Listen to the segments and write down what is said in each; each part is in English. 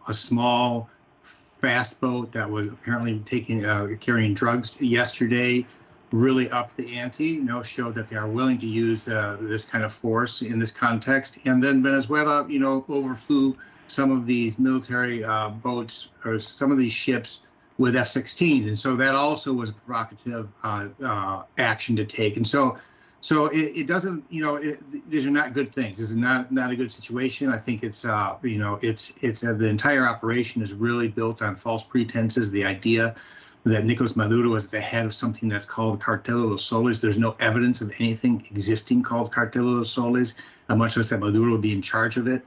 a small fast boat that was apparently carrying drugs yesterday really upped the ante, showed that they are willing to use this kind of force in this context. And then Venezuela, overflew some of these military boats or some of these ships with F-16s. And so that also was a provocative action to take. And so it doesn't, these are not good things. This is not a good situation. I think it's, the entire operation is really built on false pretenses. The idea that Nicolas Maduro is at the head of something that's called Cartel de los Soles. There's no evidence of anything existing called Cartel de los Soles, much less that Maduro would be in charge of it.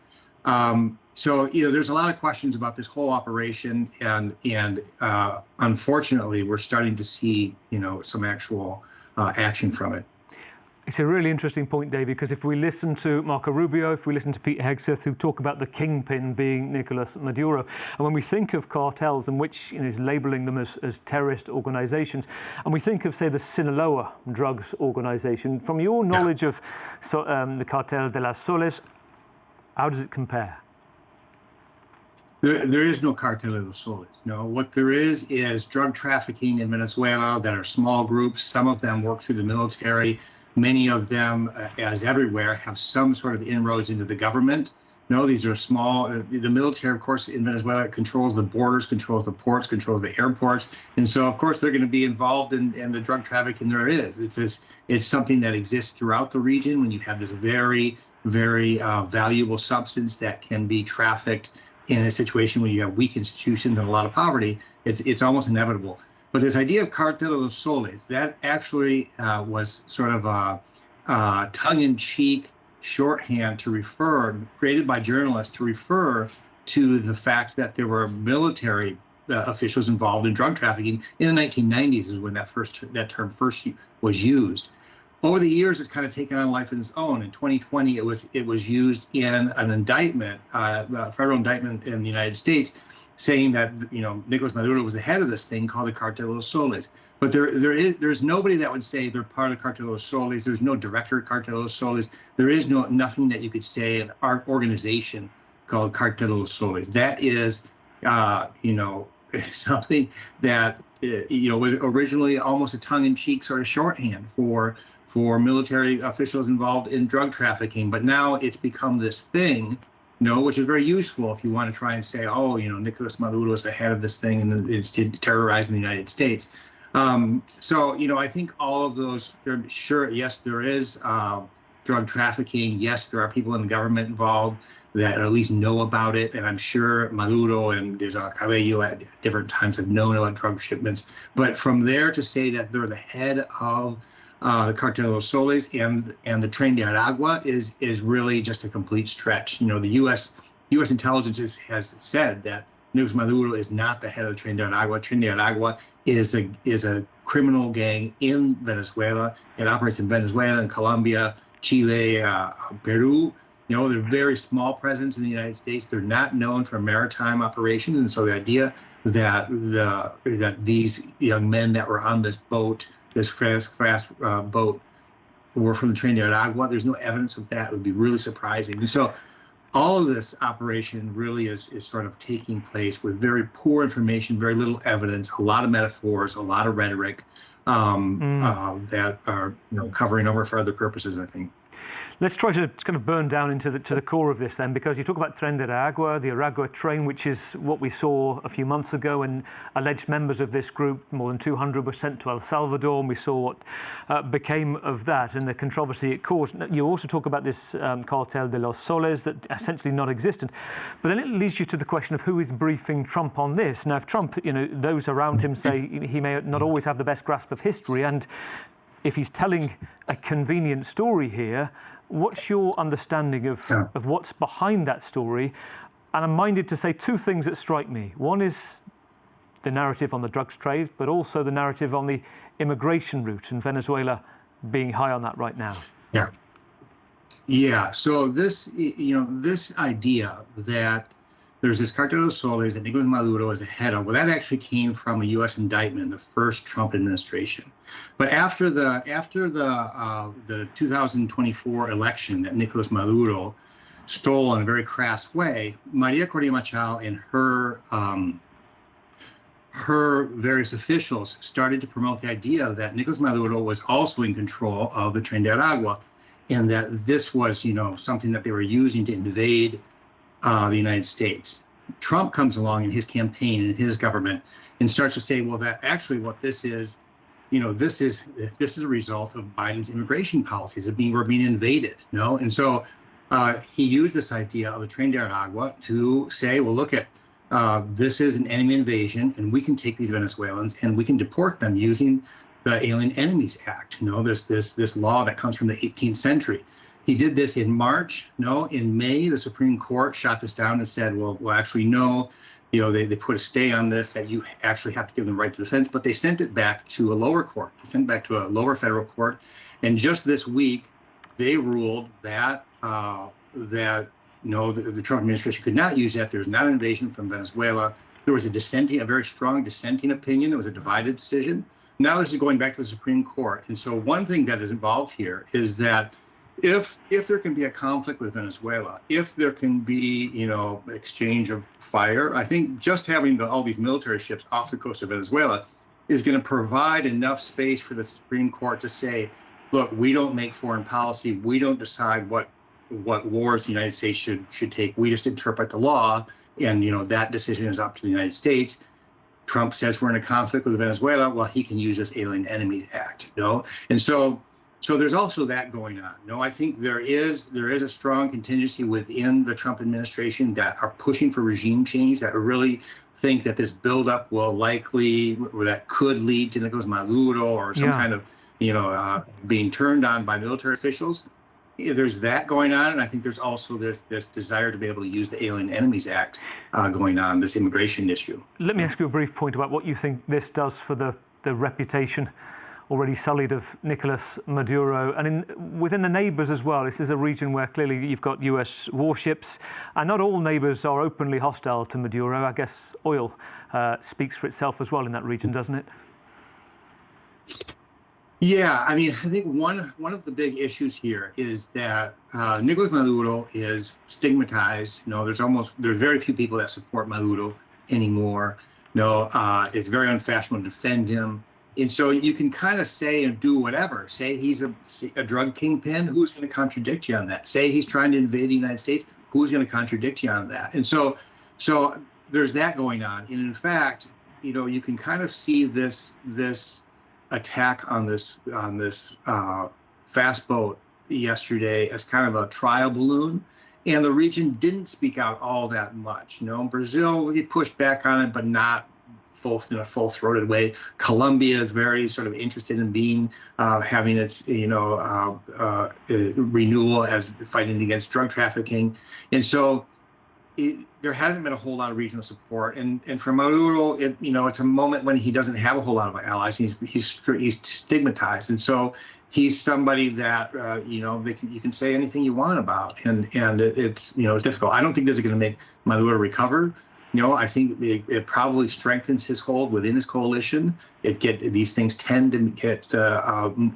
So there's a lot of questions about this whole operation, and unfortunately, we're starting to see, some actual action from it. It's a really interesting point, David, because if we listen to Marco Rubio, if we listen to Pete Hegseth, who talk about the kingpin being Nicolas Maduro, and when we think of cartels, and which is labelling them as terrorist organisations, and we think of, say, the Sinaloa drugs organisation, from your knowledge of the Cartel de las Soles, how does it compare? There is no Cartel de los Soles. No, what there is drug trafficking in Venezuela that are small groups. Some of them work through the military. Many of them, as everywhere, have some sort of inroads into the government. No, these are small. The military, of course, in Venezuela controls the borders, controls the ports, controls the airports. And so, of course, they're going to be involved in the drug trafficking there is. It's something that exists throughout the region when you have this very, very valuable substance that can be trafficked in a situation where you have weak institutions and a lot of poverty. It's almost inevitable. But this idea of Cartel de los Soles, that actually was sort of a tongue-in-cheek shorthand created by journalists to refer to the fact that there were military officials involved in drug trafficking in the 1990s is when that term first was used. Over the years, it's kind of taken on life of its own. In 2020, it was used in an indictment, a federal indictment in the United States, saying that Nicolas Maduro was the head of this thing called the Cartel de los Soles. But there's nobody that would say they're part of Cartel de los Soles. There's no director of Cartel de los Soles. There is nothing that you could say an art organization called Cartel de los Soles. That is something that was originally almost a tongue-in-cheek sort of shorthand for military officials involved in drug trafficking. But now it's become this thing, which is very useful if you want to try and say, Nicolas Maduro is the head of this thing and it's terrorizing the United States. I think all of those, yes, there is drug trafficking. Yes, there are people in the government involved that at least know about it. And I'm sure Maduro and Cabello at different times have known about drug shipments. But from there to say that they're the head of the Cartel de los Soles and the Tren de Aragua is really just a complete stretch. The U.S. intelligence has said that Nicolas Maduro is not the head of the Tren de Aragua. Tren de Aragua is a criminal gang in Venezuela. It operates in Venezuela and Colombia, Chile, Peru. They're very small presence in the United States. They're not known for maritime operations, and so the idea that these young men that were on this boat, this fast boat, were from the Tren de Aragua, there's no evidence of that. It would be really surprising. And so all of this operation really is sort of taking place with very poor information, very little evidence, a lot of metaphors, a lot of rhetoric that are covering over for other purposes, I think. Let's try to kind of burn down into the core of this then, because you talk about Tren de Aragua, the Aragua train, which is what we saw a few months ago, and alleged members of this group, more than 200, were sent to El Salvador, and we saw what became of that and the controversy it caused. You also talk about this Cartel de los Soles, that essentially non-existent. But then it leads you to the question of who is briefing Trump on this. Now, if Trump, those around him say he may not always have the best grasp of history, and if he's telling a convenient story here, what's your understanding of what's behind that story? And I'm minded to say two things that strike me. One is the narrative on the drugs trade, but also the narrative on the immigration route, and Venezuela being high on that right now. Yeah. So this idea that there's this Cartel de los Soles that Nicolas Maduro is the head of, well, that actually came from a U.S. indictment in the first Trump administration. But after the 2024 election that Nicolas Maduro stole in a very crass way, Maria Corina Machado and her various officials started to promote the idea that Nicolas Maduro was also in control of the Tren de Aragua, and that this was, something that they were using to invade the United States. Trump comes along in his campaign and his government and starts to say, well, that actually what this is, this is a result of Biden's immigration policies. We're being invaded, And so he used this idea of the Tren de Aragua to say, well, look at this is an enemy invasion, and we can take these Venezuelans and we can deport them using the Alien Enemies Act. This law that comes from the 18th century. He did this in March. In May, the Supreme Court shot this down and said, well, actually, no. They put a stay on this, that you actually have to give them right to defense, but they sent it back to a lower court. They sent it back to a lower federal court, and just this week, they ruled that the Trump administration could not use that. There was not an invasion from Venezuela. There was a very strong dissenting opinion. It was a divided decision. Now this is going back to the Supreme Court. And so one thing that is involved here is that if there can be a conflict with Venezuela, if there can be, exchange of fire, I think just having all these military ships off the coast of Venezuela is going to provide enough space for the Supreme Court to say, look, we don't make foreign policy. We don't decide what wars the United States should take. We just interpret the law, and that decision is up to the United States. Trump says we're in a conflict with Venezuela. Well, he can use this Alien Enemies Act, And so there's also that going on. I think there is a strong contingency within the Trump administration that are pushing for regime change, that really think that this buildup that could lead to Nicolas Maduro or some kind of, being turned on by military officials. There's that going on, and I think there's also this desire to be able to use the Alien Enemies Act going on, this immigration issue. Let me ask you a brief point about what you think this does for the reputation already sullied of Nicolas Maduro, and within the neighbours as well. This is a region where clearly you've got US warships, and not all neighbours are openly hostile to Maduro. I guess oil speaks for itself as well in that region, doesn't it? Yeah, I think one of the big issues here is that Nicolas Maduro is stigmatized. There's very few people that support Maduro anymore. It's very unfashionable to defend him. And so you can kind of say and do whatever. Say he's a drug kingpin, who's going to contradict you on that? Say he's trying to invade the United States, who's going to contradict you on that? And so there's that going on. And in fact, you can kind of see this attack on this fast boat yesterday as kind of a trial balloon. And the region didn't speak out all that much. Brazil, he pushed back on it, but not in a full-throated way. Colombia is very sort of interested in having its renewal as fighting against drug trafficking, and so there hasn't been a whole lot of regional support. And for Maduro, it's a moment when he doesn't have a whole lot of allies. He's stigmatized, and so he's somebody that you can say anything you want about, and it's difficult. I don't think this is going to make Maduro recover. I think it probably strengthens his hold within his coalition. These things tend to get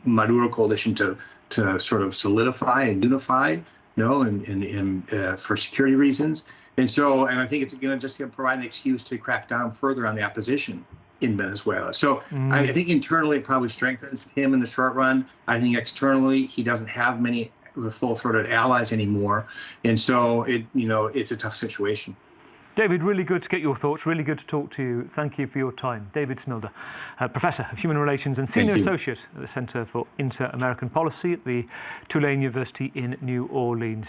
Maduro coalition to sort of solidify and unify, and for security reasons. And I think it's going to just provide an excuse to crack down further on the opposition in Venezuela. So I think internally it probably strengthens him in the short run. I think externally he doesn't have many full-throated allies anymore, and so it's a tough situation. David, really good to get your thoughts, really good to talk to you. Thank you for your time. David Smilde, Professor of Human Relations and Senior Associate at the Center for Inter-American Policy at the Tulane University in New Orleans.